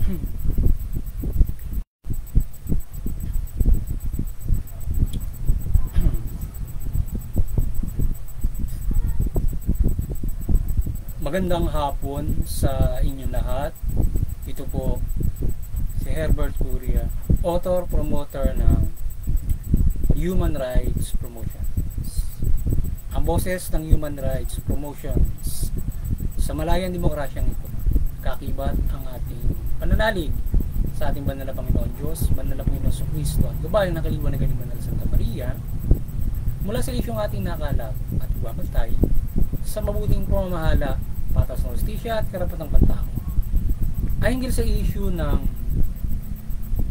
Magandang hapon sa inyong lahat. Ito po si Herbert Curia, author, promoter ng Human Rights Promotions. Ang boses ng Human Rights Promotions sa malayang demokrasyang ito. Kakibat ang ating pananalig sa ating banal na Panginoon Diyos, banal na Panginoon sa Kristo at gabay ng kaliwanag ng banal Santa Maria mula sa isyong ating nakalap at iwapatay sa mabuting pamamahala, patas ng justisya at karapatang pantao. Ay hinggil sa issue ng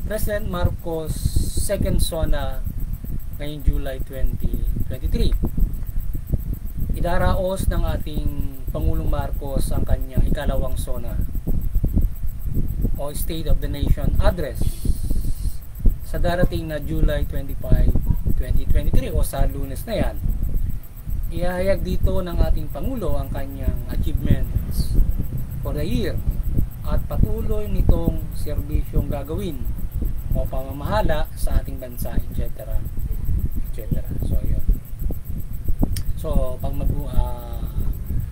President Marcos second SONA ngayong July 2023. Idaraos ng ating Pangulong Marcos ang kanyang ikalawang SONA o State of the Nation Address sa darating na July 25, 2023 o sa Lunes na yan. Ihahayag dito ng ating Pangulo ang kanyang achievements for the year at patuloy nitong serbisyong gagawin o pamamahala sa ating bansa, etc. etc. So, yun. So, pag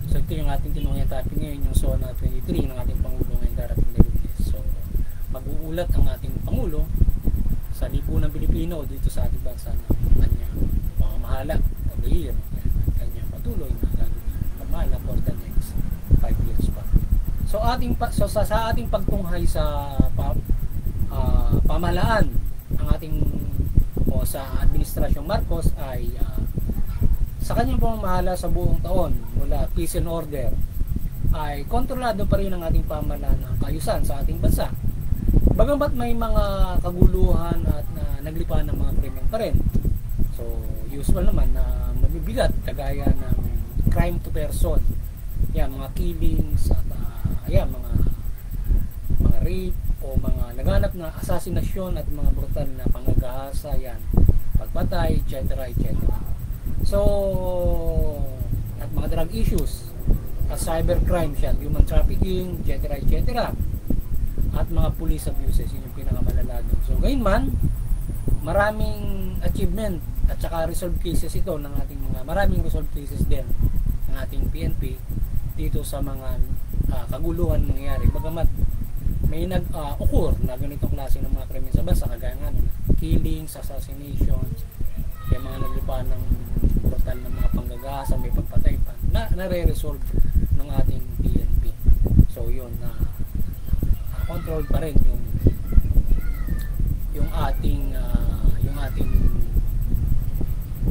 so ito yung ating tinungyang topic ngayon, yung SONA 23 ng ating Pangulo ngayong darating na Lunes. So, mag-uulat ang ating Pangulo sa lipunang Pilipino dito sa ating bansa ng kanyang pamamahala of the year. Patuloy na gagawin pamala for the next 5 years pa. So sa ating pagtunghay sa pamahalaan ang ating sa administrasyong Marcos ay sa kanyang pamamahala sa buong taon mula peace and order ay kontrolado pa rin ang ating pamahalaan ng kaayusan sa ating bansa. Bagamat may mga kaguluhan at naglipa ng mga krimen pa rin. So usual naman na mabibigat kagaya ng crime to person, yan, mga killings at mga rape o mga naganap na asasinasyon at mga brutal na pangagahasa, yan, pagpatay, etc. etc. So at mga drug issues at cybercrime, yan, human trafficking, etc. etc. at mga police abuses, yun yung pinakamalala doon. So gayon man, maraming achievement at saka resolved cases ito ng ating maraming resolved cases din ng ating PNP dito sa mga kaguluhan nangyayari. Bagamat may nag-occur na ganitong klase ng mga krimen sa bansa, kagaya nga ng killings, assassinations, kaya mga naglipa ng brutal ng mga panggagasa, may pagpatay pa, nare-resolve ng ating PNP. So yun, control pa rin yung ating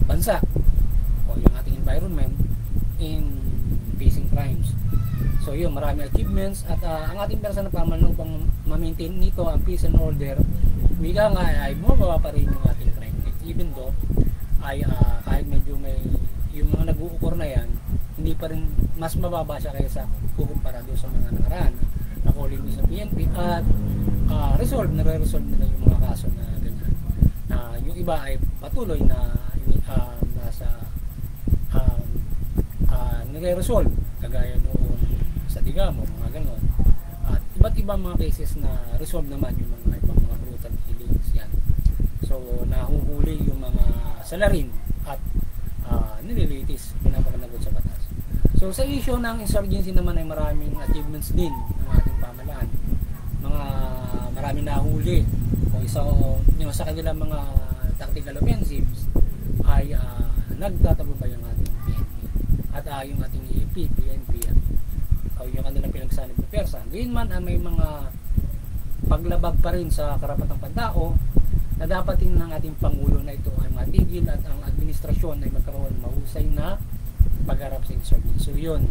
bansa o yung ating environment in facing crimes. So yun, marami achievements at ang ating personal pamahalaan upang ma-maintain nito ang peace and order, wika nga ay bumababa pa rin yung ating crime rate, even though ay kahit medyo may yung mga nag-uukor na yan, hindi pa rin mas mababa siya kaysa kukumpara doon sa mga nakaraan na calling sa PNP at nare-resolve nila yung mga kaso na ganyan. Yung iba ay patuloy na nasa nire-resolve kagaya noon sa Digamo, mga ganon, at iba't ibang mga cases na resolve naman yung mga ibang mga brutal killings yan. So nahuhuli yung mga salarin at nililitis, pinapakanagot sa batas. So sa issue ng insurgency naman ay maraming achievements din ng ating pamahalaan. Maraming nahuli o yung sa kanilang mga tactical offensives ay nagtatagumpay ang ating PNP at yung ating EAP, PNP o yung kanilang pinagsanib na persa. Ngayon man may mga paglabag pa rin sa karapatang pantao na dapat din ng ating Pangulo na ito ay matigil at ang administrasyon ay magkaroon mahusay na pagharap sa insurgency. So yun.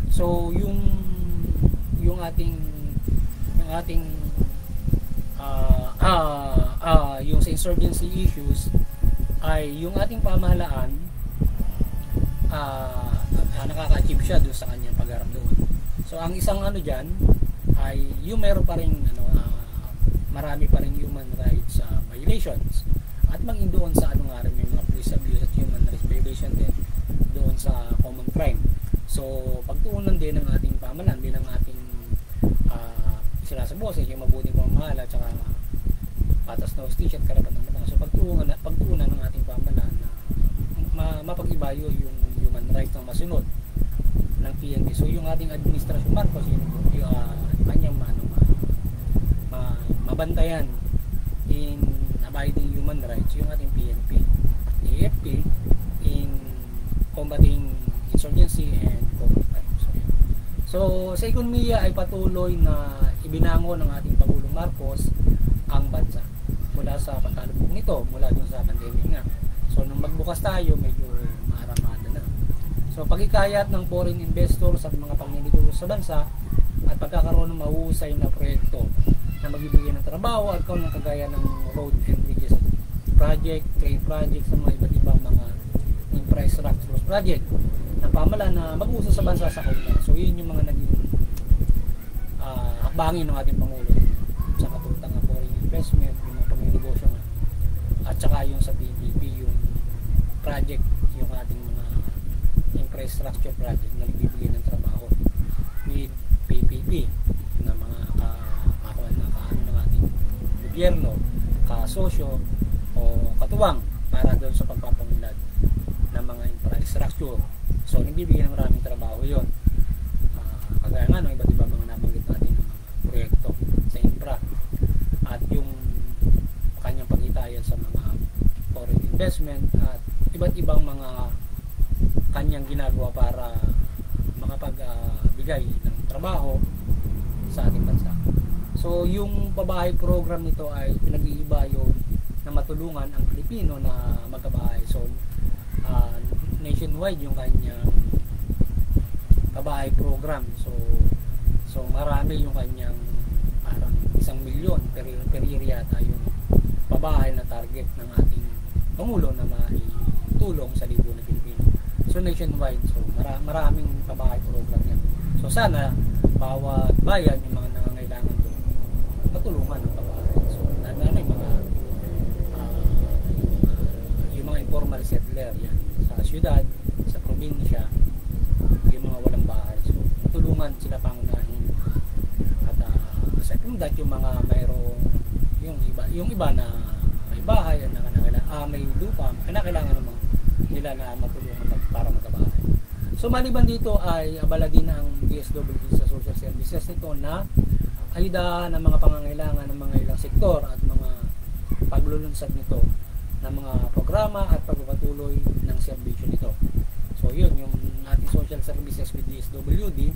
So yung ating yung sa insurgency issues ay yung ating pamahalaan nakaka-achieve siya doon sa kanyang pagharap doon. So ang isang dyan ay yung meron pa rin marami pa rin human rights violations at maging doon sa nga rin may mga police abuse at human rights violation din doon sa common crime. So pagtuunan din ng ating pamahalaan bilang ating sila sa boses, yung mabuting pamamahala, tsaka patas na hostisya at karapatang matang. So pagtuunan ng ating pamahalaan na mapag-ibayo yung human rights na masunod ng PNP. So yung ating administrasyon Marcos, yung kanyang mabantayan in abiding human rights, yung ating PNP, AFP in combating insurgency and common crime. So sa ekonomiya ay patuloy na ibinango ng ating Pangulong Marcos ang bansa mula sa pagkalubog nito, mula dun sa pandemic nga. So nung magbukas tayo, medyo maramada na. So pagkikayat ng foreign investors at mga pangnegosyo sa bansa at pagkakaroon ng mahusay na proyekto na magbibigay ng trabaho at kung kagaya ng road and bridges project, train project sa mga iba't ibang mga infrastructure project ng pamahalaan na mag-uso sa bansa sa kaunlaran. So yun yung mga naging hakbangin ng ating Pangulo sa katutang ng foreign investment, yung mga pangnegosyo nga, at saka yung sa PPP, yung project, yung ating mga infrastructure project na nagbibigay ng trabaho with PPP na mga kaano ng ating gobyerno, kasosyo o katuwang para doon sa pagpapangunlad ng mga infrastructure. So nagbibigay ng maraming trabaho yun. Kagaya nga no, iba't ibang mga nabanggit natin ng mga proyekto sa infra at yung kanyang pagitayan sa mga foreign investment at iba't ibang mga kanyang ginagawa para makapagbigay ng trabaho sa ating bansa. So yung pabahay program nito ay pinag-iiba yun na matulungan ang Pilipino na magkabahay. So nationwide yung kanyang pabahay program. So marami yung kanyang parang 1 milyon per year yata yung pabahay na target ng ating Pangulo na maitulong sa libo na Pilipino. So nationwide, so maraming pabahay program yan. So sana bawat bayan yung mga nangangailangan doon matulungan ng pabahay. So yung mga informal settler yan sa syudad, sa probinsya, yung mga walang bahay. So matulungan sila pangunahin. At aside from that, yung mga mayroong yung iba na may bahay at may lupa, kailangan naman nila na matulungan para magkabahay. So maliban dito ay abala din ang DSWD sa social services nito na ayudahan ang mga pangangailangan ng mga ilang sektor at mga paglulunsad nito ng mga programa at pagpapatuloy ng serbisyo nito. So yun yung ating social services with DSWD.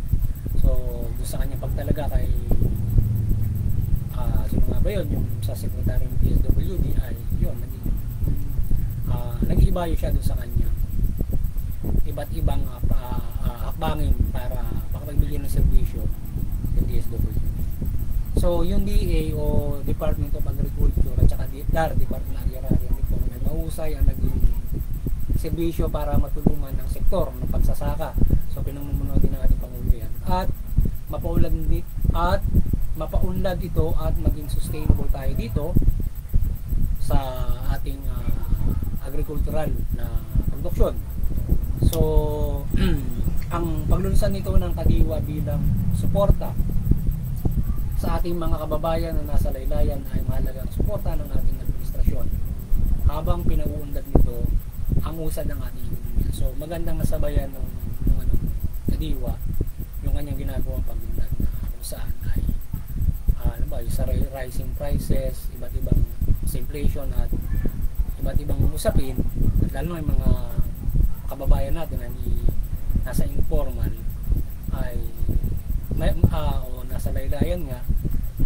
So doon sa kanyang pagtalaga kay sino nga ba yun, yung sa secretary ng DSWD ay yun, nag-iibayo siya doon sa kanya iba't ibang hakbangin para makapagbigay ng serbisyo ng DSWD. So yung DA o Department of Agriculture at saka DAR, Department of Agrarian Reform, ay mahusay ang naging serbisyo para matulungan ng sektor ng pagsasaka. So pinamumuno din ng ating Pangulo yan at mapaunlad ito at maging sustainable tayo dito sa ating agricultural na produksyon. So ang paglunsan nito ng Kadiwa bilang suporta sa ating mga kababayan na nasa laylayan ay mahalagang suporta ng ating administrasyon habang pinag-uunlad nito ang usad ng ating ekonomiya. So magandang nasabayan ng Kadiwa yung kanyang ginagawang paglunad na kung saan ay sa rising prices, iba't ibang inflation at iba't ibang usapin, at lalo ng mga kababayan natin na nasa informal ay o nasa laylayan nga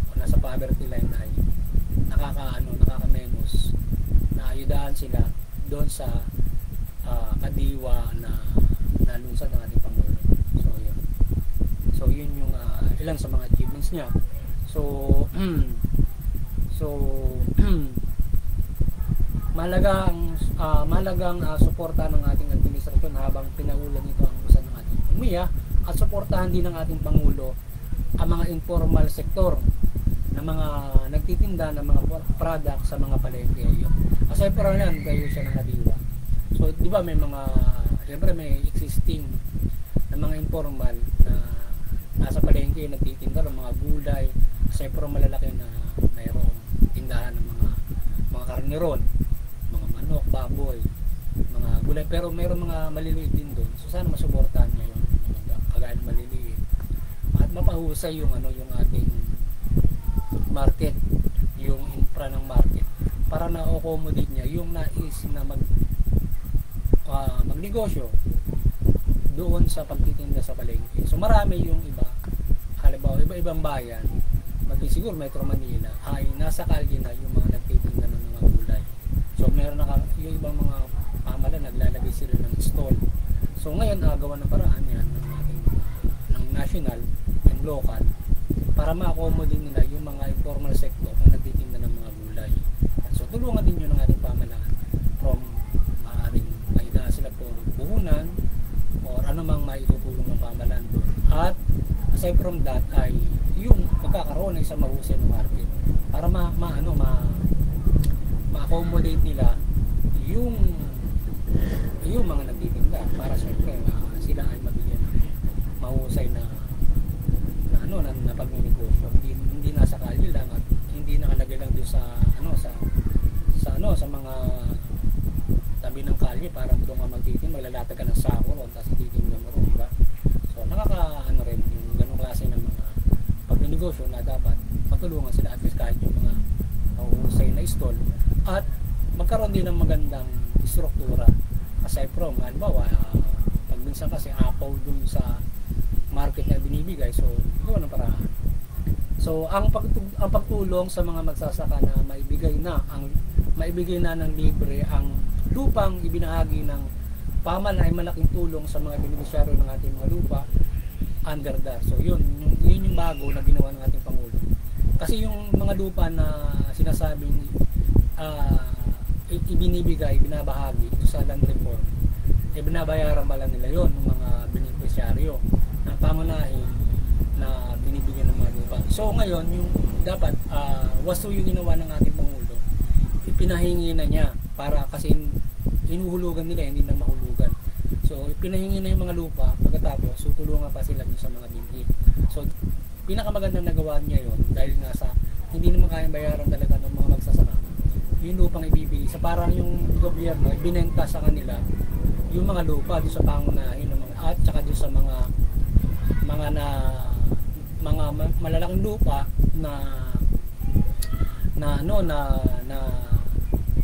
o nasa poverty line ay nakakamenos na ayudahan sila doon sa Kadiwa na nalunsad ng ating Pangulo. So yun yung ilan sa mga achievements niya. Mahalagang suporta ng ating administrasyon habang pinaulan nito ang usad ng ating ekonomiya at suportahan din ng ating Pangulo ang mga informal sektor na mga nagtitinda ng mga product sa mga palengke. Aside from yan, kayo siya ng Kadiwa. So di ba may mga, siyempre may existing na mga informal na nasa palengke nagtitinda ng mga gulay, Aside from malalaki na mayroong tindahan ng mga karniron, mga manok, baboy, mga gulay, pero mayroong mga maliliit din doon. So sana masuportahan niya yung kagaya ng maliliit at mapahusay yung yung ating market, yung infra ng market, para na-accommodate niya yung nais na magnegosyo doon sa pagtitinda sa palengke. So marami yung iba, halimbawa iba-ibang bayan, maging siguro Metro Manila, ay nasa kalye na yung mga nagtitinda ng mga gulay. So meron yung ibang mga pamalan naglalagay sila ng stall. So ngayon gawa ng paraan yan ng national and local para ma-accommodate nila yung mga informal sector na nagtitinda ng mga gulay. So tulungan din yun ng ating pamalaan from maaaring maida sila po puhunan or anumang maitutulong ng pamalaan doon. At aside from that ay yung magkakaroon ng isang mahusay na market para ma-accommodate nila yung mga nagtitinda para syempre sila ay mabigyan ng mahusay na pagnenegosyo. Hindi nasa kalye lang at hindi nakalagay lang doon sa mga tabi ng kalye para doon ka magtitinda, maglalatag ka ng sako ron tapos titinda mo ron, diba? So rin yung ganung klase ng mga pagnenegosyo na dapat patulungan sila at least kahit yung mga mahusay na stall at magkaroon din ng magandang struktura aside from halimbawa pag minsan kasi apaw dun sa market na binibigay, so ito ng paraan. So ang pagtulong sa mga magsasaka na maibigay na ng libre ang lupang ibinahagi ng pamalaan ay malaking tulong sa mga benepisyaryo ng ating mga lupa under that. So yun yung bago na ginawa ng ating Pangulo. Kasi yung mga lupa na sinasabing binabahagi ito sa land reform, binabayaran ba lang nila yon ng mga benepisyaryo na pangunahin na binibigyan ng mga lupa. So ngayon yung dapat wasto yung ginawa ng ating Pangulo, ipinahingi na niya para kasi hinuhulugan nila, hindi na mahulugan. So pinahingi na yung mga lupa, pagkatapos so tulungan pa sila sa mga binhi. So pinakamagandang nagawa niya yon dahil nga sa hindi naman kayang bayaran talaga ng mga magsasaka, yung lupang ibibigay sa parang yung gobyerno ibinenta sa kanila yung mga lupa doon sa pangunahin ng mga at saka doon sa mga malalaking lupa na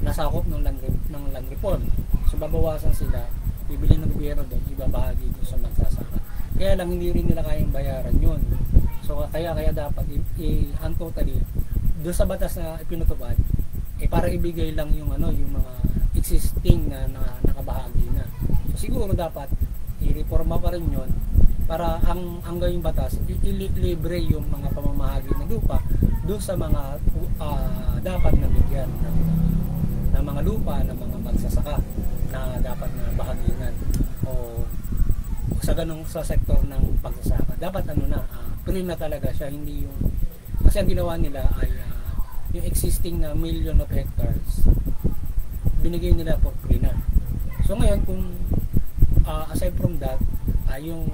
nasakop ng land reform. So babawasan sila, bibili ng gobyerno doon, ibabahagi doon sa magsasaka. Kaya lang hindi rin nila kayang bayaran yun. So kaya dapat totally doon sa batas na ipinutupad para ibigay lang yung yung mga existing na nakabahagi na. So siguro dapat i-reforma pa rin yun para ang gawing batas libre yung mga pamamahagi ng lupa doon sa mga dapat na bigyan ng mga lupa ng mga magsasaka na dapat na bahaginan o sa sektor ng pagsasaka. Dapat free na talaga siya, hindi yung kasi ang ginawa nila ay yung existing na million of hectares binigay nila for free na. So ngayon kung aside from that yung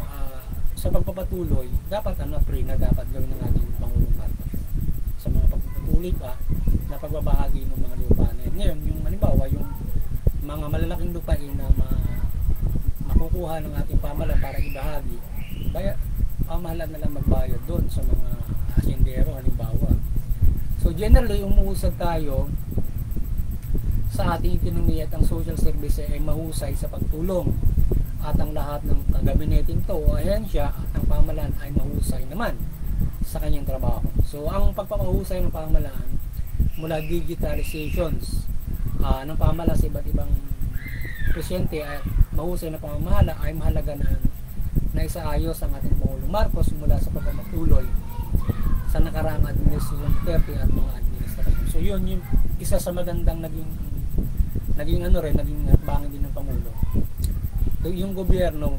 sa pagpapatuloy dapat free na dapat gawin ng ating Pangulong Marcos sa mga pagpapatuloy pa na pagbabahagi ng mga lupa na yun. Ngayon yung halimbawa yung mga malalaking lupain na makukuha ng ating pamahalaan para ibahagi, pamahalaan na lang magbayad doon sa mga asyendero halimbawa. So generally umuusad tayo sa ating ekonomiya at ang social service ay mahusay sa pagtulong at ang lahat ng gabineting to o ahensya at ang pamahalaan ay mahusay naman sa kanyang trabaho. So ang pagpapahusay ng pamahalaan mula digitalizations ng pamahalaan sa iba't ibang presyente at mahusay na pamamahala ay mahalaga na isaayos ang ating Pangulong Marcos mula sa pagpapatuloy sa nakaraang administrasyon Duterte at mga administrasyon. So yun yung isa sa magandang naging bangin din ng Pangulo. So, yung gobyerno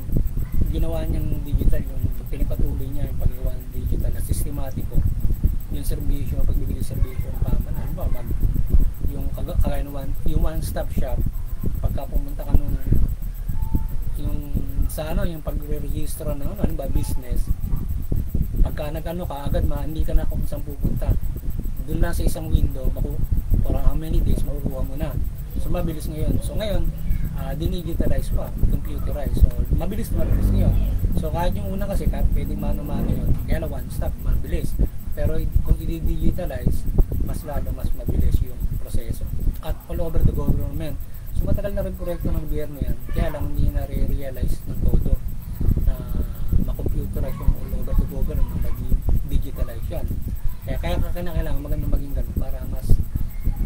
ginawa niyang digital, yung pinipatuloy niya yung paggawa ng digital na sistematiko yung serbisyo, pagbibigay serbisyo ng pamahalaan. Yung kagaya yung one-stop shop, pagka pumunta ka nung yung pagre-register ng business, pagka nag-ano ka agad, hindi ka na kung saan pupunta. Doon lang sa isang window, for how many days makukuha mo na. So mabilis ngayon. So ngayon, dinigitalize pa, computerize. So mabilis ngayon. So kahit yung una kasi, kahit pwedeng mano-mano yun, kaya na one stop, mabilis. Pero kung i-digitalize, mas lalo, mas mabilis yung proseso. At all over the government. So matagal na rin proyekto ng gobyerno yan, kaya lang hindi na-realize ng todo na makomputerize yung all over the government, mag-digitalize yan. Kaya kailangan magandang maging ganun para mas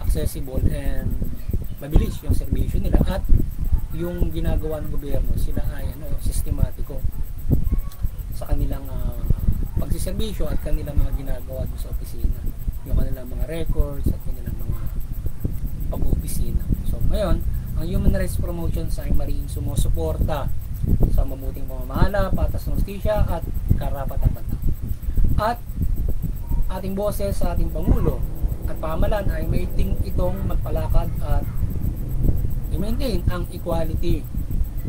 accessible and mabilis yung servisyo nila, at yung ginagawa ng gobyerno, sila ay sistematiko sa kanilang pagsiservisyo at kanilang mga ginagawa sa opisina, yung kanilang mga records at kanilang mga pag-opisina. So ngayon, ang human rights promotions ay mariing sumusuporta sa mabuting pamamahala, patas ng hustisya at karapatan-bata. At ating boses sa ating Pangulo at pamahalaan ay maiting itong magpalakad at i-maintain ang equality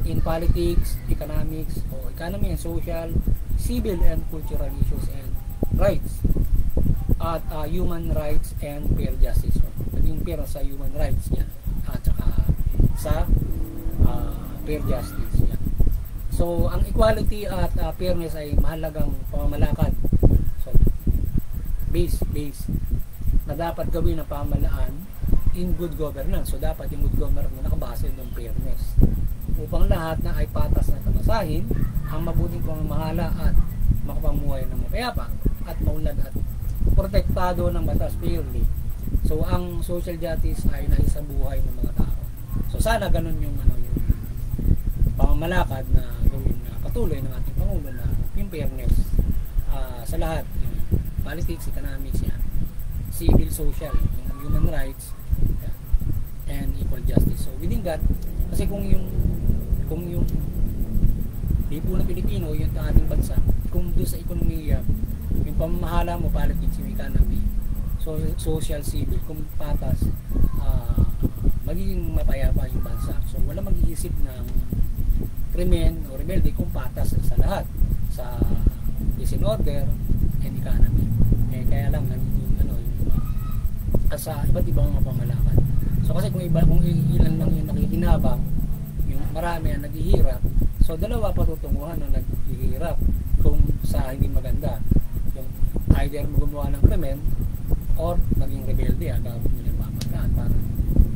in politics, economics, economy and social, civil and cultural issues and rights, at human rights and fair justice. So, naging fair sa human rights yan, at saka sa fair justice yan. So ang equality at fairness ay mahalagang pamamalakad. So base na dapat gawin ng pamahalaan in good governance. So dapat yung good governance na nakabase ng fairness, upang lahat na ay patas na tamasahin ang mabuting pamamahala at makapamuhay ng mapayapa at maunlad at protektado ng batas fairly. So ang social justice ay nasa buhay ng mga tao. So sana ganun yung yung pamamalakad na gawin na patuloy ng ating Pangulo, na yung fairness sa lahat, yung politics, economics, yan, civil, social, yung human rights, yan, and equal justice. So within that, kasi kung yung lipo ng Pilipino, yung ating bansa, kung doon sa ekonomiya, yung pamamahala mo, politics, yung economy, so social, civil, kung patas, magiging mapayapa yung bansa. So wala mag-iisip ng krimen o rebelde kung patas sa lahat, sa peace and order and economy. Kaya lang sa iba't ibang mga pamalakan. So kasi kung ilan lang yung nakikinabang, yung marami ang naghihirap, so dalawa patutunguhan ng naghihirap kung sa hindi maganda. Yung either gumawa ng krimen or maging rebelde, gamit nila yung pamahalaan para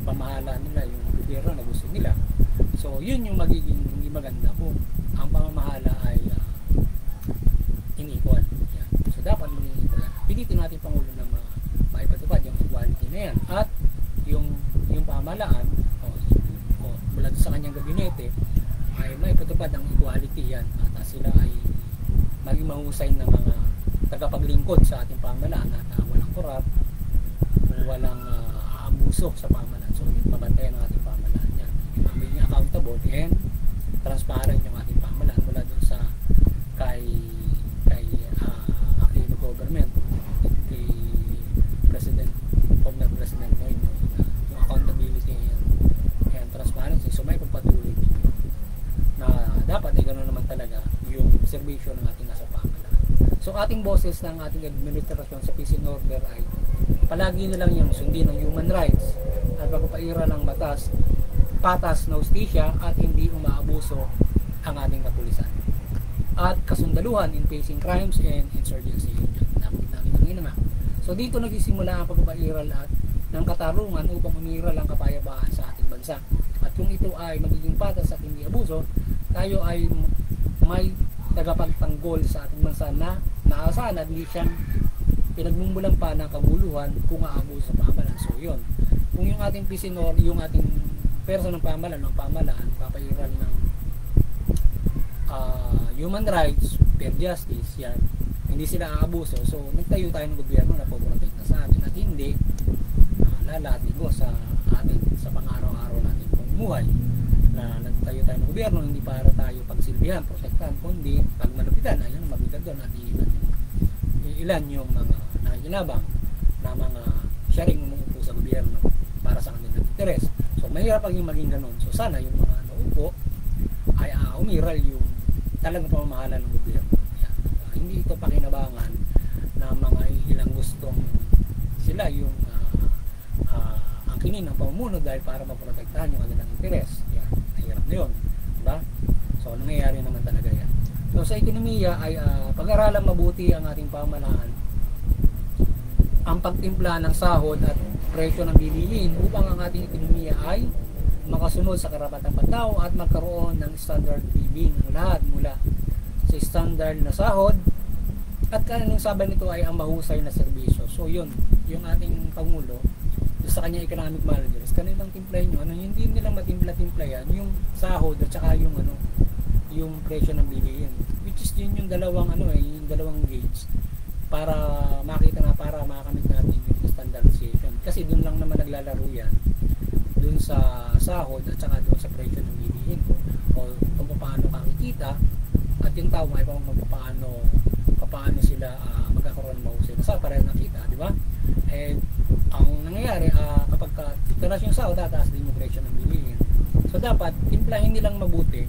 pamahala nila yung gobyerno na gusto nila. So yun yung magiging hindi maganda kung ang pamamahala ay inequal. Yan. So dapat pilitin natin Pangulo na maipatupad yung equality na yan, at yung pamahalaan mula sa kanyang gabinete ay maipatupad ang equality yan, at sila ay maging mahusay na mga tagapaglingkod sa ating pamahalaan, at walang korap, walang abuso sa pamahalaan. So mabantayan ang ating pamahalaan yan, maging accountable and transparent yung ating pamahalaan mula dun sa kay active government, kay President, former President ngayon, yung accountability and transparency. So may pagpatuloy dito na dapat ay ganoon naman talaga yung serbisyo ng ating nasa pamahalaan. So ating boses ng ating administrasyon sa peace and order ay palagi nilang yung sundin ng human rights at pagpapaira ng batas, patas na hustisya, at hindi umaabuso ang ating kapulisan, at kasundaluhan in facing crimes and insurgency. So dito nagsisimula ang pagpapairal at ng katarungan upang umiral ang kapayapaan sa ating bansa. At kung ito ay magiging patas at hindi abuso, tayo ay may tagapagtanggol sa ating bansa na naasahan at hindi siyang pinagmumulan pa ng kaguluhan kung aabuso sa pamahalaan. So yun, kung yung ating peace and order, yung ating person ng pamahalaan, papairal ng human rights, fair justice, yan, hindi sila aabuso. So nagtayo tayo ng gobyerno na poprotek na sa atin at hindi lalatigo sa atin sa pang-araw-araw natin pamumuhay. Na nagtayo tayo ng gobyerno hindi para tayo pagsilbihan, protektahan, kundi pag malupitan, ayun, mabigat doon at ilan yung mga nakikinabang na mga sharing umuupo sa gobyerno para sa kanilang interes. So mahirap maging ganun. So sana yung mga nauupo ay umiral yung talagang pamamahala ng gobyerno. Hindi ito pakinabangan gustong sila yung angkinin ng pamumuno dahil para maprotektahan yung kanilang interes. Yan, mahirap na yun, diba? So nangyayari naman talaga yan. So sa ekonomiya ay pag-aralan mabuti ang ating pamahalaan, ang pagtimpla ng sahod at presyo ng bilihin upang ang ating ekonomiya ay makasunod sa karapatang pantao at magkaroon ng standard living ng lahat mula sa standard na sahod at kanilang sabay nito ay ang mahusay na serbisyo. So yun, yung ating Pangulo sa kanya economic managers, kanilang timplahin nyo, hindi nilang matimpla-timplayan yung sahod at saka yung yung presyo ng bilihin, which is yun yung dalawang yung dalawang gauge para makita na, para makamit natin yung standardization, kasi dun lang naman naglalaro yan, dun sa sahod at saka dun sa presyo ng bilihin kung paano kakikita at yung tao ay paano sila magkakaroon ng mahusay na sa para nakita, di ba? And ang nangyayari kapag titaas yung sahod, tataas din yung presyo ng bilihin. So dapat timplahin nilang mabuti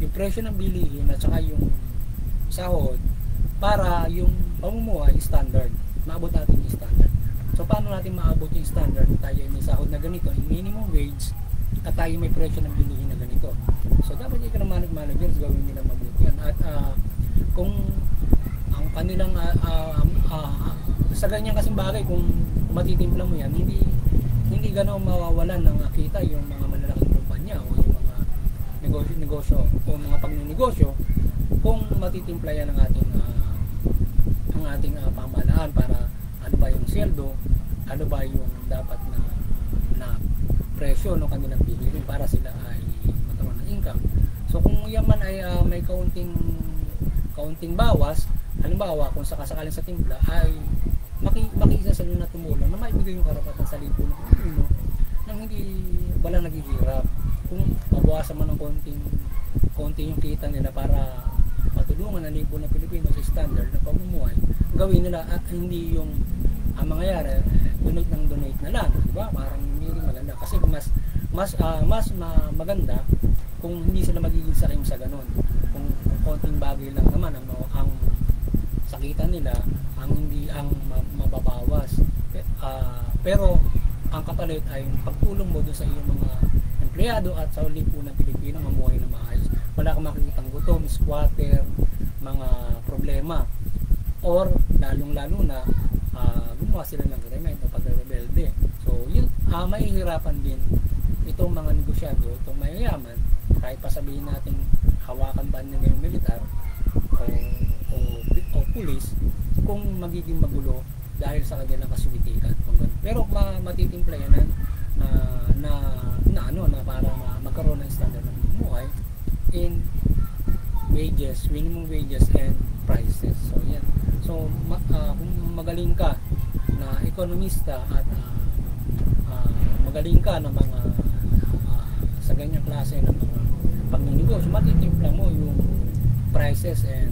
yung presyo ng bilihin at saka yung sahod para yung pamumuhay standard, maabot natin yung standard. So paano natin maabot yung standard? Tayo may sahod na ganito, yung minimum wage, at tayo may presyo ng bilihin na ganito. So dapat yung economic managers gawin nila mabuti yan. At kung ang kanilang sa ganyan kasing bagay, kung matitimpla mo yan, hindi gano'n mawawalan ng kita yung mga malalaking kumpanya o yung mga negosyo o mga pagninegosyo kung matitimpla yan ang ating pamahalaan para ano ba yung sweldo, ano ba yung dapat na presyo ng kanilang bilihin para sila ay magkaroon ng income. So kung yan man ay may kaunting bawas, halimbawa kung sakasakaling sa timpla ay makikisa sa na tumulong na maibigay yung karapatan sa libo ng Pilipino nang hindi walang naghihirap. Kung mabawasan man ng konti yung kita nila para matulungan ang libo ng Pilipino sa standard na pamumuhay, gawin nila at hindi yung mangyayari donate na lang, di ba? Parang hindi maganda kasi mas maganda kung hindi sila magiging sakim sa ganun. Kung konting bagay lang naman ang sakitan nila, ang mababawas, pero ang kapalit ay pagtulong mo doon sa iyong mga empleyado at sa lipunan ng Pilipino mamuhay na maayos. Wala kang makikitang gutom, squatter, mga problema, or lalong-lalo na gumawa sila ng krimen o pagrebelde. So yun, mahihirapan din itong mga negosyado, itong mayayaman, kahit pa sabihin natin hawakan ba nila yung militar o pulis, kung magiging magulo dahil sa kanilang kaswitikan. Pero matitimpla yan na para magkaroon ng standard ng pamumuhay in wages, minimum wages and prices. So yan. So kung magaling ka na ekonomista at magaling ka na mga sa ganyang klase ng mga pagninegosyo, matitimpla mo yung prices and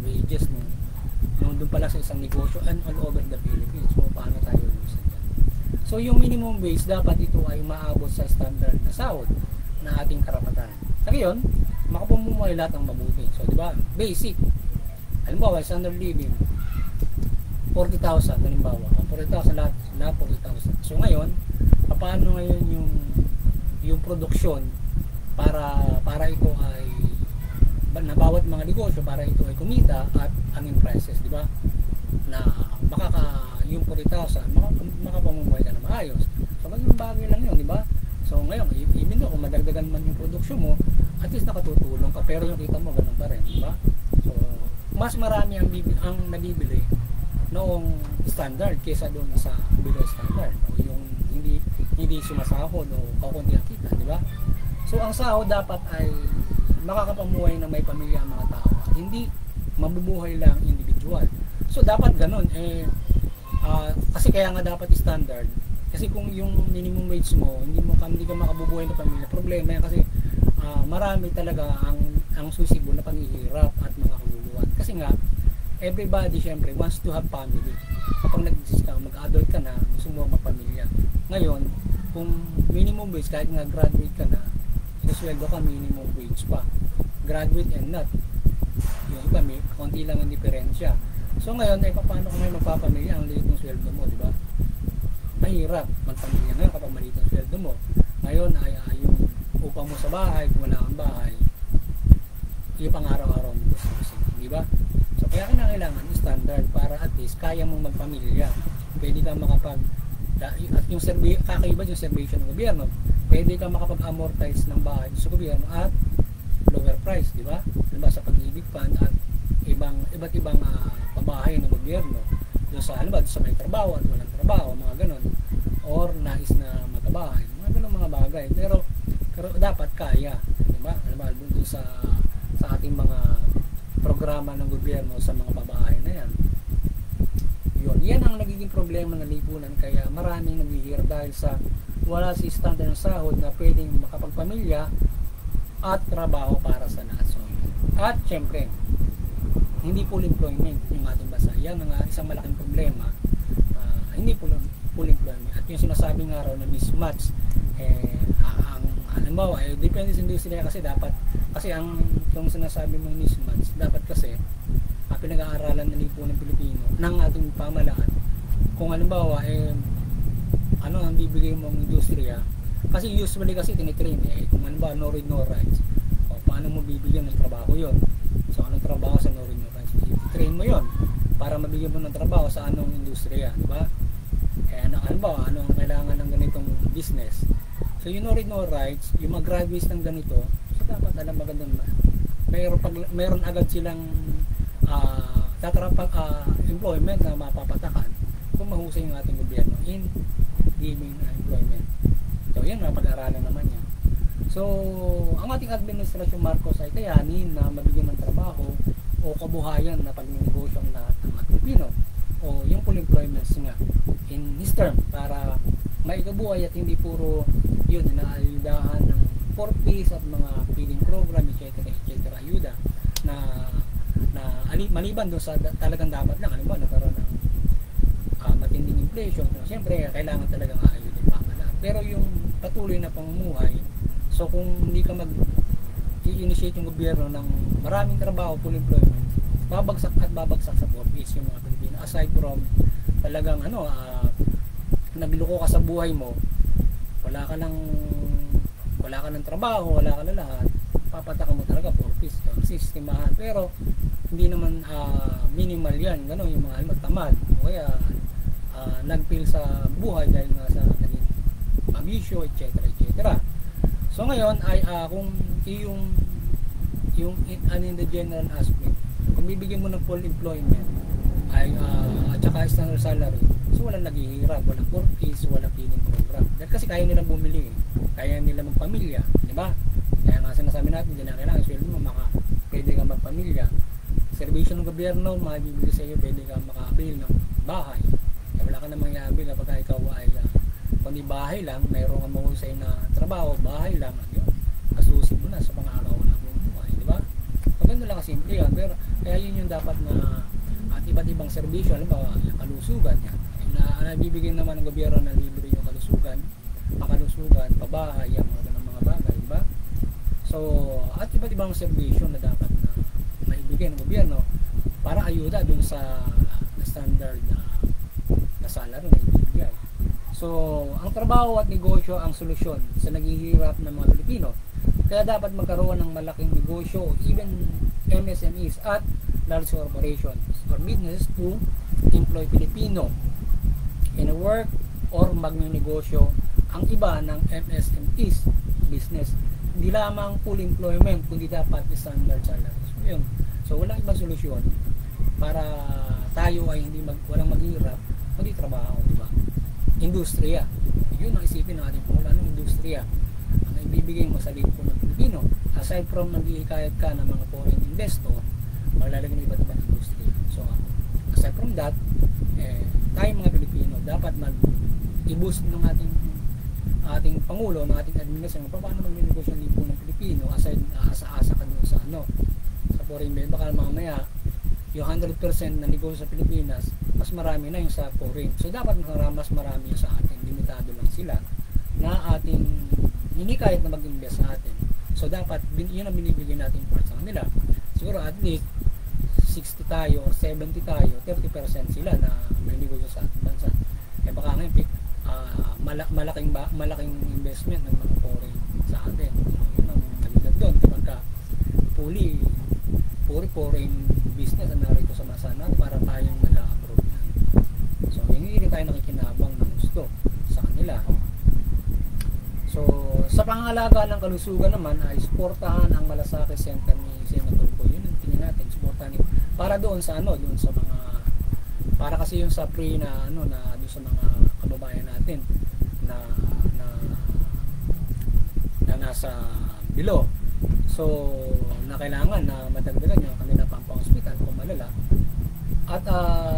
wages nung doon pala sa isang negosyo and all over the Philippines. So paano tayo lusin yan? So yung minimum wage, dapat ito ay maabot sa standard na sahod na ating karapatan. Sa ngayon, makapamumuhay lahat ng mabuti. So di ba, basic, halimbawa standard living 40,000, halimbawa 40,000 lahat 40,000. So ngayon, paano ngayon yung produksyon para ito ay na bawat mga negosyo para ito ay kumita at ang prices, di ba? Na yung 40,000 makapamumuhay ka na maayos. So maging bagay lang yun, di ba? So ngayon, even kung madagdagan man yung produksyon mo, at least nakatutulong ka, pero yung kita mo ganun pa rin, di ba? So mas marami ang nabibili noong standard kaysa doon sa below standard o yung hindi sumasahod o kakunti ang kita, di ba? So ang sahod dapat ay makakapamuhay na may pamilya ang mga tao, hindi mabubuhay lang individual. So dapat ganun kasi kaya nga dapat standard, kasi kung yung minimum wage mo hindi ka makabubuhay ng pamilya, problema yan kasi marami talaga ang susibo na paghihirap at mga kaguluhan. Kasi nga everybody syempre wants to have family. Kapag nag-exist ka, mag-adult ka na, gusto mo magpamilya. Ngayon, kung minimum wage, kahit nga graduate ka na, sweldo ka minimum wage pa, graduate and not, yung iba may konti lang ang diferensya. So ngayon, paano kung may magpapamilya ang liit ng sweldo mo, di ba? Mahirap magpamilya ngayon kapag maliit ang sweldo mo. Ngayon ay yung upa mo sa bahay, kung wala kang bahay, yung pang-araw-araw mo gusto, di ba? So kaya kailangan standard para at least kaya mong magpamilya. Pwede kang at yung kakaiba yung servisyo ng gobyerno, pwede kang makapag-amortize ng bahay sa gobyerno at lower price, di ba? Diba sa pag-ibig fund at iba't ibang pabahay ng gobyerno doon sa sa may trabaho at walang trabaho, mga ganon, or nais na magkabahay, mga ganon mga bagay. Pero dapat kaya, di ba? Doon sa ating mga programa ng gobyerno sa mga pabahay na yan. Yan ang nagiging problema ng lipunan, kaya maraming naghihirap dahil sa wala si standard ng sahod na pwedeng makapagpamilya at trabaho para sa nason. At syempre, hindi full employment yung ating bansa. Yan ang isang malaking problema. Hindi full employment. At yung sinasabi nga raw na mismatch, halimbawa, depende sa industriya kasi dapat, kasi yung sinasabi mong mismatch, dapat kasi pinag-aaralan ng lipunan ng Pilipino ng ating pamahalaan kung halimbawa ano ang bibigay mong industriya, kasi usually kasi tinitrain kung halimbawa no read no rights, o paano mo bibigyan ng trabaho yon. So anong trabaho sa no read no rights, i-train mo yon para mabigyan mo ng trabaho sa anong industriya, di ba? Halimbawa ano ang kailangan ng ganitong business, so yung no read no rights, yung mag-graduates ng ganito, so dapat alam magandang mayroon agad silang employment na mapapatakan kung mahusay yung ating gobyerno in giving employment. So yan, mapag-aralan naman yan. So ang ating administrasyon Marcos ay kayanin na mabigyan ng trabaho o kabuhayan na pagnegosyo ng lahat ng mga Pilipino, o yung full employment nga in his term, para maikabuhay at hindi puro yun inaayudahan ng 4Ps at mga feeding program, etc. ayuda na maliban doon sa talagang dapat lang, halimbawa nagkaroon ng matinding inflation, siyempre kailangan talagang aayudan pa pala. Pero yung patuloy na pamumuhay, so kung hindi ka i-initiate yung gobyerno ng maraming trabaho, full employment, babagsak sa 4Ps yung mga Pilipino. Aside from talagang nagloko ka sa buhay mo, wala ka ng trabaho, wala ka na lahat, papataka mo talaga 4Ps yung sistemahan. Pero hindi naman minimal yan, gano'n, yung mga magtamad o kaya nagpil sa buhay dahil nga sa naging abusyo, etc. So ngayon ay kung yung in the general aspect, kung bibigyan mo ng full employment ay at saka standard salary, so walang naghihirap, walang 4Ks, walang feeding program. Dahil kasi kaya nilang bumili, kaya nilang magpamilya, di ba? Kaya nga sinasabi natin, hindi na kailangan sweldo mo, pwede kang magpamilya. Servisyo ng gobyerno, mabibigay sa iyo, pwede kang maka-avail ng bahay. Kaya wala ka namang i-avail kapag ikaw ay kundi bahay lang, mayroon kang mahusay na trabaho, bahay lang, yun, asusin mo na sa pang-araw ng buhay, di ba? Maganda lang kasimple yan, pero kaya yun yung dapat na at iba't ibang serbisyo, halimbawa yung kalusugan yan, na bibigyan naman ng gobyerno na libre yung kalusugan, pabahay, yung mga bagay, di ba? So, at iba't ibang serbisyo na dapat na maibigay ng gobyerno para ayuda dun sa standard na salary na ibibigay. So, ang trabaho at negosyo ang solusyon sa naghihirap ng mga Pilipino. Kaya dapat magkaroon ng malaking negosyo, even MSMEs at large corporations or businesses to employ Pilipino in a work or magnenegosyo ang iba ng MSMEs business. Hindi lamang full employment, kundi dapat standard salary. So, yun. So, walang ibang solusyon para tayo ay walang maghirap, kundi trabaho, di ba? Industriya. Yun ang isipin ng ating Pangulo. Anong industriya ang ibibigay mo sa lipunan ng Pilipino? Aside from nag-iikayat ka ng mga foreign investor, maglalagay ng iba't ibang industriya. So, aside from that, tayo mga Pilipino, dapat mag-i-boost ng ating Pangulo, ng ating administrasyon, paano mag-negosyo ng lipunan ng Pilipino, aside asa-asa ka doon sa foreign investor. Baka mamaya, yung 100% na negosyo sa Pilipinas, mas marami na yung sa foreign. So dapat mas marami yung sa atin, limitado lang sila na ating hindi kahit na mag-invest sa atin. So dapat yun ang binibigyan natin part sa kanila. Siguro at least 60 tayo o 70 tayo, 30% sila na may negosyo sa ating bansa. Eh baka ngayon malaking investment ng mga foreign sa atin. So, yun ang nagigad doon. Pagka fully foreign business ang narito sa bansa natin para tayong nag-abroad na. So hindi tayo nakikinabang ng gusto sa kanila. So sa pangangalaga ng kalusugan naman ay suportahan ang Malasakit Center ni Senator Boy. Yun ang tingin natin, suportahan nito para doon sa doon sa mga, para kasi yung sa pre na na doon sa mga kababayan natin na nasa below. So na kailangan na madagdagan yung kanila pampa-hospital kung malala. At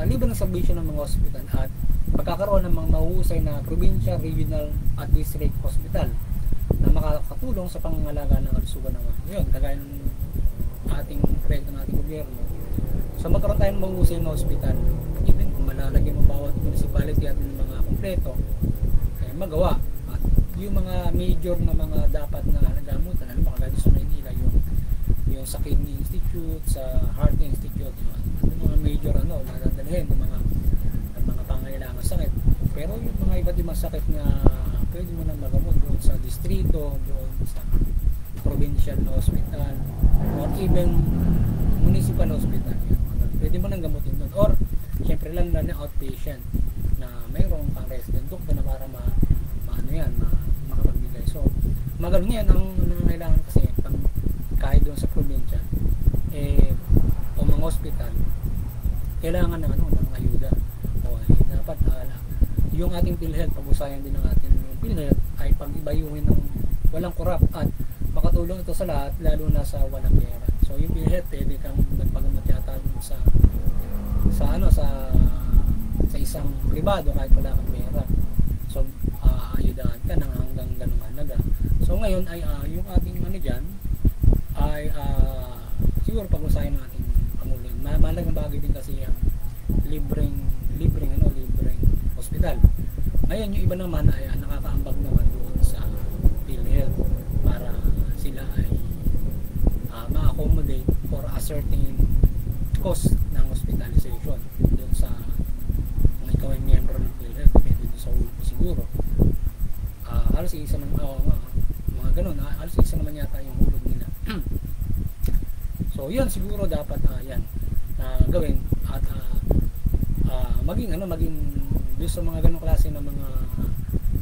libre ng serbisyo ng mga hospital at pagkakaroon ng mga mahusay na probinsya, regional at district hospital na makakatulong sa pangangalaga ng kalusugan ng mga yun, kagaya ng ating proyekto ng ating gobyerno. So magkaroon tayo ng mahusay na hospital, even kung malalagyan mo bawat municipality at ng mga kompleto, eh magawa. At yung mga major na mga dapat na gamutan, ano ba kagaya sa Maynila, yung sa Kidney Institute, sa Heart Institute, yung mga major nadadalhin ng mga pangailangan sakit. Pero yung mga iba't ibang sakit na pwede mo nang magamot doon sa distrito, doon sa provincial hospital, or even municipal hospital, pwede mo nang gamutin doon. Or syempre lang na outpatient na mayroong pang resident doctor na para makapagbigay. So magaling yan ang nangangailangan kasi kahit doon sa probinsya o mga hospital kailangan ng ng ayuda. O dapat yung ating PhilHealth, pag-usayan din ng ating PhilHealth ay pag-ibayuhin ng walang korap at makatulong ito sa lahat, lalo na sa walang pera. So yung PhilHealth, pwede kang magpagamat yata sa isang pribado kahit wala kang pera. So ayudahan ka ng hanggang ganung halaga. So ngayon ay yung ating dyan ay siguro pag-usayan ng ating Pangulo. Malagang bagay din kasi ang libreng hospital. Ngayon yung iba naman ay nakakaambag naman doon sa PhilHealth para sila ay ma-accommodate for a certain cost ng hospitalization doon sa kung ikaw ay miyembro ng PhilHealth, depende doon sa hulog siguro. Halos isa naman mga ganun, halos isa naman yata yung hulog nila. So yun siguro dapat yan gawin at maging doon sa mga ganong klase ng mga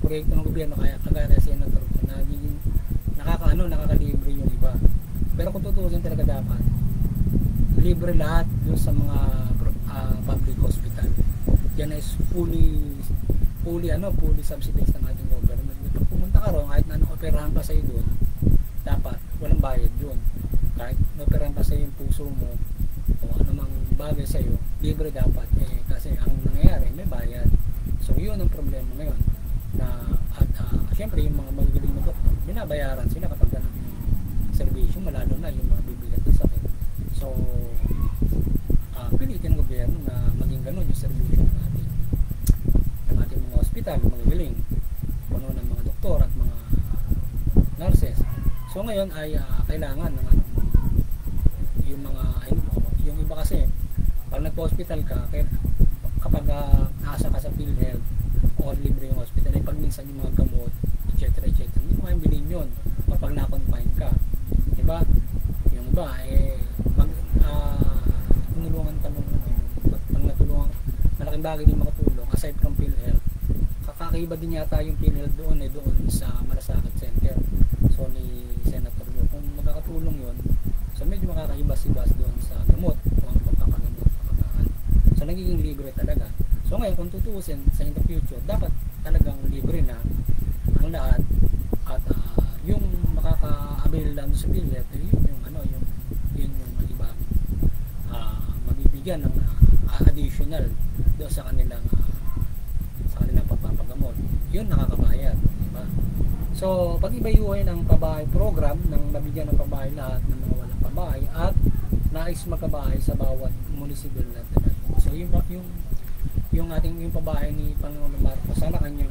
proyekto ng gobyerno, kaya kagaya sa Senator na nakakalibre yung iba. Pero kung tutusin talaga dapat libre lahat doon sa mga public hospital. Yan is fully subsidized ng ating government. Pag pumunta ka ron, kahit na operahan pa sa'yo doon, dapat walang bayad doon. Kahit operahan pa sa'yo yung puso mo o anumang bagay sa'yo, libre dapat. Kasi ang nangyayari, may bayad. So yun ang problema ngayon. At syempre yung mga magagaling na doktor, binabayaran sila kapag ganang servisyo, malalo na yung mga bibigat na sakit. So pilitin ng gobyerno na maging ganun yung servisyo ng ating mga hospital, magagaling, puno ng mga doktor at mga nurses. So ngayon ay kailangan ng yung iba kasi pag nagpa-hospital ka, kapag nasa ka sa PhilHealth o libre yung hospital, ay pag minsan yung mga gamot, etc. Hindi mo kayang bilhin yun kapag na-confine ka. Diba? Yung iba, pag tinulungan ka pag natulungan, malaking bagay din makatulong aside from PhilHealth. Kakaiba din yata yung PhilHealth doon sa Malasakit Center. So ni Senator Go, kung magkakatulong yun, so medyo makakaibas-ibas doon sa gamot o ang pagpapagamot. So nagiging libre talaga. So ngayon kung tutuusin sa in the future, dapat talagang libre na ang lahat at yung makaka-avail lang sa PhilHealth, yun yung ibang mabibigyan ng additional doon sa kanilang pagpapagamot. Yun nakakabayad, diba? So pag-ibayuhin ang pabahay program ng mabigyan ng pabahay lahat ng mga walang pabahay at nais magkabahay sa bawat munisipyo natin. So yung pabahay ni Pangulong Marcos, sana kanyang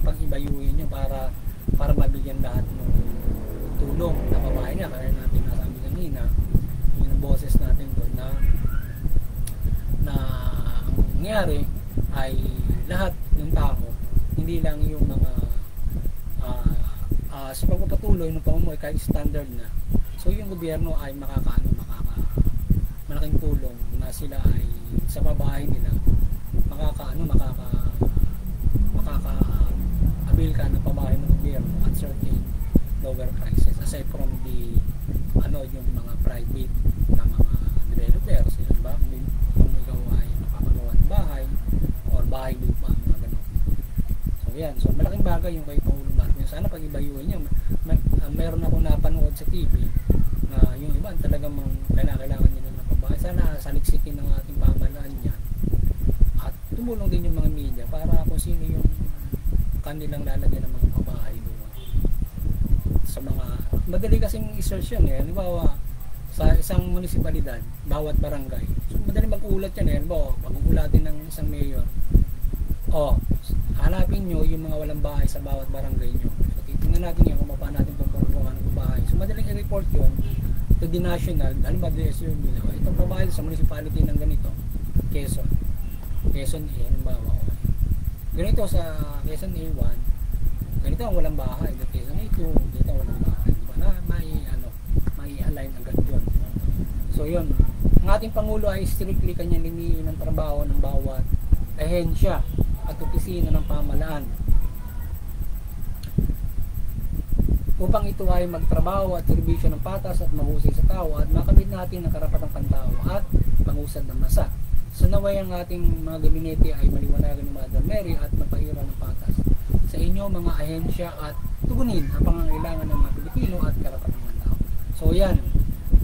pag-ibayuhin yun para mabigyan lahat ng tulong na pabahay niya. Kaya natin nasabi kanina, yung boses natin doon mangyari ay lahat ng tao, hindi lang yung mga sa pagpapatuloy ng pamumuhay kahit standard na. So yung gobyerno ay malaking tulong na sila ay sa pabahay nila makaka-avail ka ng pabahay ng gobyerno at certain lower prices aside from the yung mga private na mga developers, diba? Kung ikaw ay makakagawa ng bahay or bahay lupa, mga ganun. So yan, so malaking bagay yung kay Pangulong Marcos. Sana pag-ibayuhin niya. Meron akong napanood sa TV na yung iba talagang kailangan nila ng pabahay. Sana saliksikin ng ating pamahalaan yan at tumulong din yung mga media para kung sino yung kanilang lalagyan ng mga pabahay doon sa mga madali kasing i-search yan eh. Halimbawa sa isang munisipalidad, bawat barangay, so madali mag-ulat yan eh. Halimbawa pag-uulatin ng isang mayor, hanapin nyo yung mga walang bahay sa bawat barangay nyo. So titingnan natin yan kung paano natin pumpurupungan ng bahay. So madaling i-report yun to the national, halimbawa DSU, itong pabahay sa municipality ng ganito, Quezon A, halimbawa ganito sa Quezon A1, ganito ang walang bahay, Quezon A2, ganito ang walang bahay, diba? Na may align agad yun. So yun, ang ating Pangulo ay strictly kanyang liniin ng trabaho ng bawat ahensya at opisina ng pamahalaan upang ito ay magtrabaho at serbisyo ng patas at mahusay sa tao at makamit natin ang karapatang pantao at pangusad ng masa. So naway ang ating mga gabinete ay maliwanagan ni Madam Mary at mapaira ng patas sa inyo mga ahensya at tugunin ang pangangailangan ng mga Pilipino at karapatang pantao. So yan,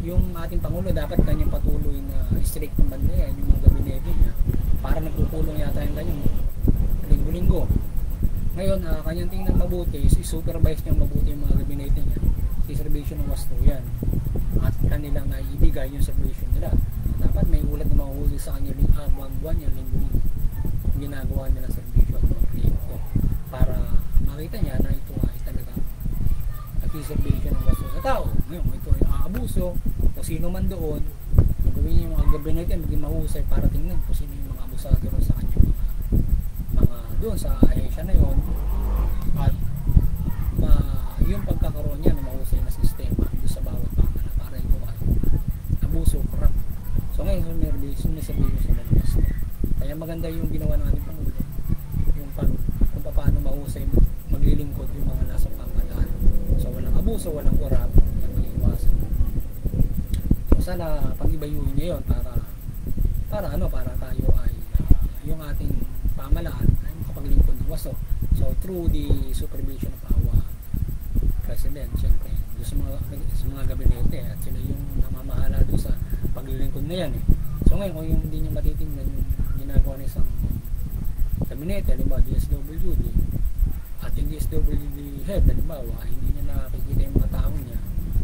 yung ating Pangulo dapat kanyang patuloy na strict ng bandayan yung mga gabinete niya para nagpupulong yata yung kanyang linggo-linggo. Ngayon, kanyang tingnan mabuti, supervise niyang mabuti yung mga gabinete niya, i-servisyo ng wasto yan at kanilang ibigay yung servisyo nila. Dapat may ulat na mahuhuli sa kanya buwan-buwan yung linggo-linggo ginagawa nila servisyo at mga proyekto para makita niya na ito ay talagang nag-servisyo ng wasto sa tao. Ngayon, ito ay aabuso o sino man doon, gagawin yung mga gabinete maging mahusay para tingnan kung sino yung mga abusado sa kanya mga doon sa ahensya na yun at yung pagkakaroon niya ng mahusay na sistema doon sa bawat pamana para ito ay abuso, corrupt. So ngayon sumiservisyo sila ng wasto. Kaya maganda yung ginawa ng ating Pangulo yung kung paano mahusay maglilingkod yung mga nasa pamahalaan. So walang abuso, walang corrupt, walang maiiwasan. So sana pag-ibayuhin niya yun para tayo ay yung ating pamahalaan ay makapaglingkod ng wasto. So through the supervision of our President, siyempre sa mga gabinete at sila yung namamahala doon sa paglilingkod na yan eh. So ngayon kung yung hindi nyo matitingnan yung ginagawa ng isang gabinete, halimbawa DSWD at yung DSWD head, halimbawa hindi nyo nakikita yung mga tao niya,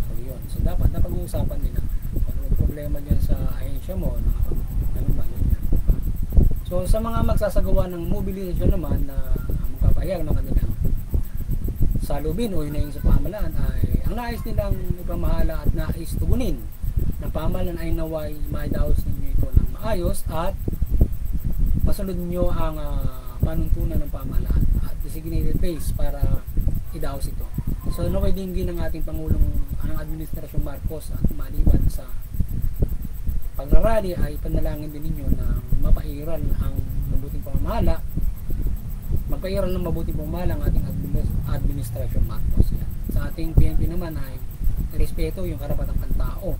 so yun, so dapat napag-uusapan nila kung ano problema dyan sa ahensya mo, ganun ba, ganyan. So sa mga magsasagawa ng mobilisasyon naman na magpapahayag ng kanilang salubin o hinaing sa pamahalaan ay ang nais nilang ipamahala at nais tugunin ng pamahalaan ay naway maidaos ninyo ito ng maayos at masunod nyo ang panuntunan ng pamahalaan at designated base para idaos ito. So naway dinggin ng ating Pangulong ang Administrasyong Marcos at maliban sa pagrarally ay panalangin din ninyo na mapairal ang mabuting pamamahala, magpairal ng mabuting pamamahala ang ating Administrasyong Marcos. Yan. Sa ating PNP naman ay respeto yung karapatang pantao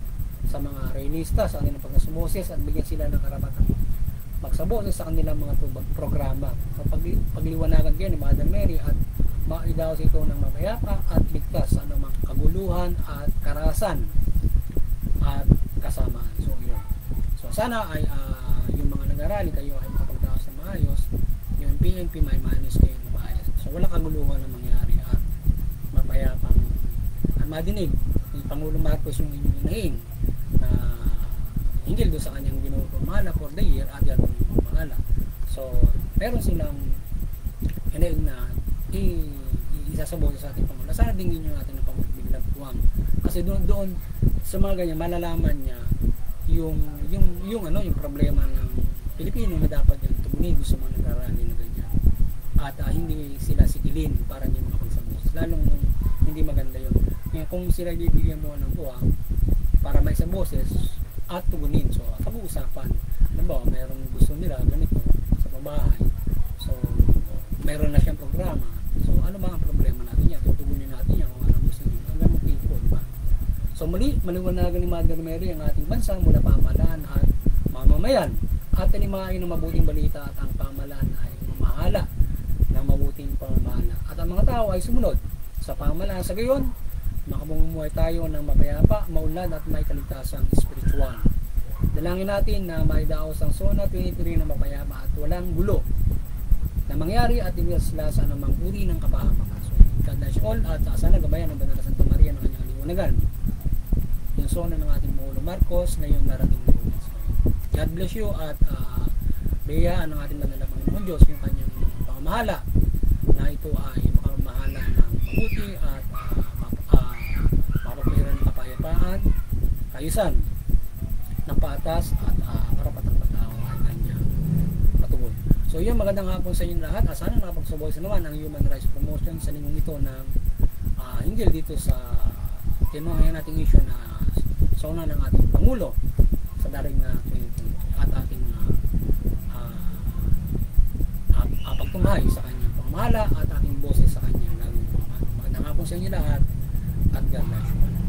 sa mga realista, sa kanilang pagkasumoses at bigyan sila ng karapatang magsaboses sa kanilang mga programa. So pagliwanagan kayo ni Madam Mary at maidaos ito ng mapayapa at ligtas sa anumang kaguluhan at karahasan at kasamaan. So yun. So sana ay yung mga nag-arali kayo ay makapagdaos na maayos, yung PNP may maayos kayo na maayos. So walang kaguluhan na mangyari at mapayapang at madinig ni Pangulong Marcos yung inyong inahin na hinggil doon sa kanyang ginupamala for the year at yan yung pamala. So meron silang inahin na isasabot sa ating Pangulo. Sana dingin nyo natin ng Pangulo biglang buwang. Kasi doon sa mga ganyan malalaman niya yung problema ng Pilipino na dapat yung tumunin sa mga nagrarally na ganyan. At hindi sila sikilin para hindi makapagsabos. Lalong hindi maganda yun. Kaya kung sila bibigyan mo ng buwang para may isang boses at tugunin. So, pag-uusapan. Alam ba, mayroong gusto nila ganito sa pabahay. So, mayroon na siyang programa. So, ano ba ang problema natin yan? Tutugunin natin yan kung anong gusto nyo. Hanggang mag-tipo, diba? So, maliwanagan ni Mother Mary ang ating bansa mula pamahalaan at mamamayan. At talimain ng mabuting balita at ang pamahalaan ay mamahala ng mabuting pamamahala. At ang mga tao ay sumunod sa pamahalaan. Sa gayon, makabumuhay tayo ng mapayapa, maunlad at may kaligtasang spiritual. Dalangin natin na may daos ang SONA 23 na mapayapa at walang gulo na mangyari at iwasla sa anumang uri ng kapahamakan. So, God bless you all at sana gabayan ng Banal na Santa Maria ng kanyang liwanagan. Yung SONA ng ating Pangulo Marcos na yung narating na Lunes. God bless you at biyayaan ng ating Banal na Panginoon Diyos yung kanyang pamamahala na ito ay makamamahala ng mabuti at mapapahiran ng kapayapaan, kayusan ng patas at karapatang matao ay kanyang patugon. So yun, magandang hapon sa inyo lahat. Sana nakapagsuboy sa naman ang Human Rights Promotion sa lingkong ito ng hinggil dito sa tinungayan nating issue na SONA ng ating Pangulo sa daring na 2020 at ating pagtunghay sa kanyang pamamahala at ating boses sa kanyang laging pamamahala. Magandang hapon sa inyo lahat at God bless you.